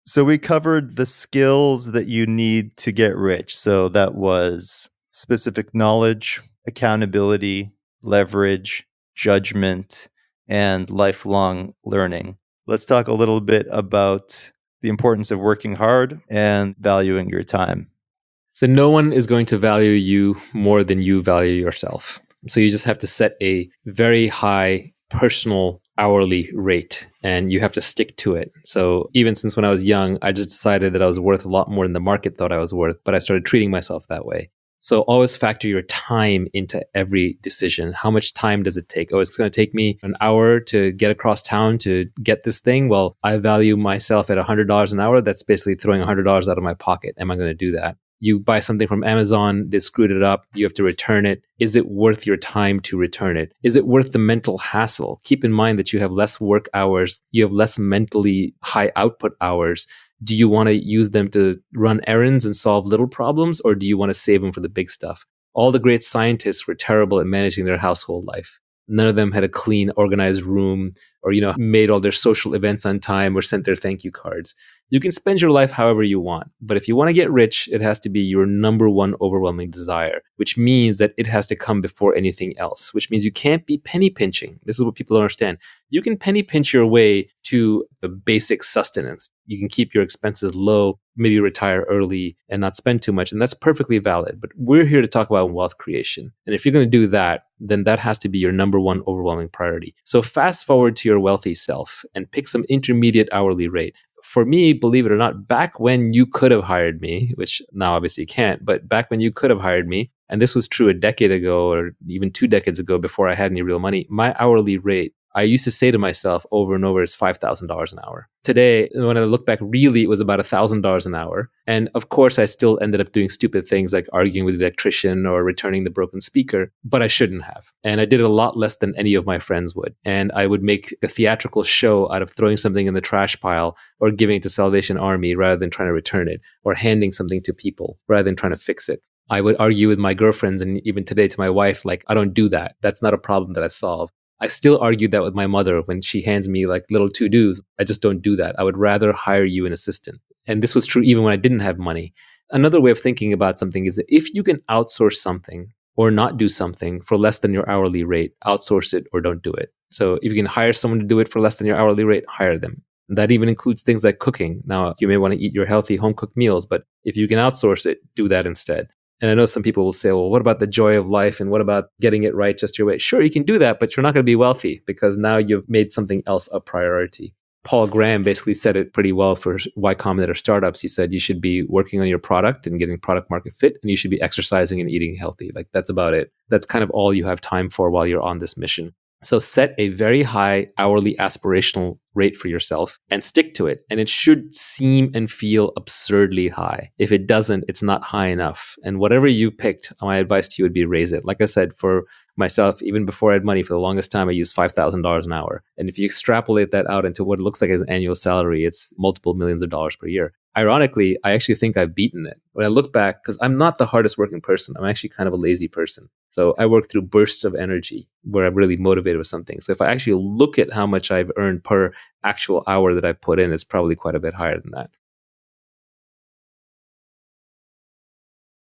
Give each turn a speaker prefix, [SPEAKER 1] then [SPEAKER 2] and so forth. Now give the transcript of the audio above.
[SPEAKER 1] So we covered the skills that you need to get rich. So that was specific knowledge, accountability, leverage, judgment, and lifelong learning. Let's talk a little bit about the importance of working hard and valuing your time.
[SPEAKER 2] So no one is going to value you more than you value yourself. So you just have to set a very high personal hourly rate and you have to stick to it. So even since when I was young, I just decided that I was worth a lot more than the market thought I was worth, but I started treating myself that way. So always factor your time into every decision. How much time does it take? Oh, it's going to take me an hour to get across town to get this thing. Well, I value myself at $100 an hour. That's basically throwing $100 out of my pocket. Am I going to do that? You buy something from Amazon, they screwed it up, you have to return it. Is it worth your time to return it? Is it worth the mental hassle? Keep in mind that you have less work hours, you have less mentally high output hours. Do you want to use them to run errands and solve little problems, or do you want to save them for the big stuff? All the great scientists were terrible at managing their household life. None of them had a clean, organized room or, made all their social events on time or sent their thank you cards. You can spend your life however you want, but if you want to get rich, it has to be your number one overwhelming desire, which means that it has to come before anything else, which means you can't be penny pinching. This is what people don't understand. You can penny pinch your way to a basic sustenance. You can keep your expenses low, maybe retire early and not spend too much. And that's perfectly valid. But we're here to talk about wealth creation. And if you're going to do that, then that has to be your number one overwhelming priority. So fast forward to your wealthy self and pick some intermediate hourly rate. For me, believe it or not, back when you could have hired me, which now obviously you can't, but back when you could have hired me, and this was true a decade ago or even 2 decades ago before I had any real money, my hourly rate, I used to say to myself over and over, is $5,000 an hour. Today, when I look back, really, it was about $1,000 an hour. And of course, I still ended up doing stupid things like arguing with the electrician or returning the broken speaker, but I shouldn't have. And I did it a lot less than any of my friends would. And I would make a theatrical show out of throwing something in the trash pile or giving it to Salvation Army rather than trying to return it, or handing something to people rather than trying to fix it. I would argue with my girlfriends and even today to my wife, like, I don't do that. That's not a problem that I solve. I still argue that with my mother when she hands me like little to-dos. I just don't do that. I would rather hire you an assistant. And this was true even when I didn't have money. Another way of thinking about something is that if you can outsource something or not do something for less than your hourly rate, outsource it or don't do it. So if you can hire someone to do it for less than your hourly rate, hire them. That even includes things like cooking. Now, you may want to eat your healthy home-cooked meals, but if you can outsource it, do that instead. And I know some people will say, well, what about the joy of life? And what about getting it right just your way? Sure, you can do that, but you're not going to be wealthy because now you've made something else a priority. Paul Graham basically said it pretty well for Y Combinator startups. He said you should be working on your product and getting product market fit, and you should be exercising and eating healthy. Like, that's about it. That's kind of all you have time for while you're on this mission. So set a very high hourly aspirational rate for yourself and stick to it. And it should seem and feel absurdly high. If it doesn't, it's not high enough. And whatever you picked, my advice to you would be raise it. Like I said, for myself, even before I had money, for the longest time, I used $5,000 an hour. And if you extrapolate that out into what it looks like as an annual salary, it's multiple millions of dollars per year. Ironically, I actually think I've beaten it. When I look back, because I'm not the hardest working person, I'm actually kind of a lazy person. So I work through bursts of energy where I'm really motivated with something. So if I actually look at how much I've earned per actual hour that I put in, it's probably quite a bit higher than that.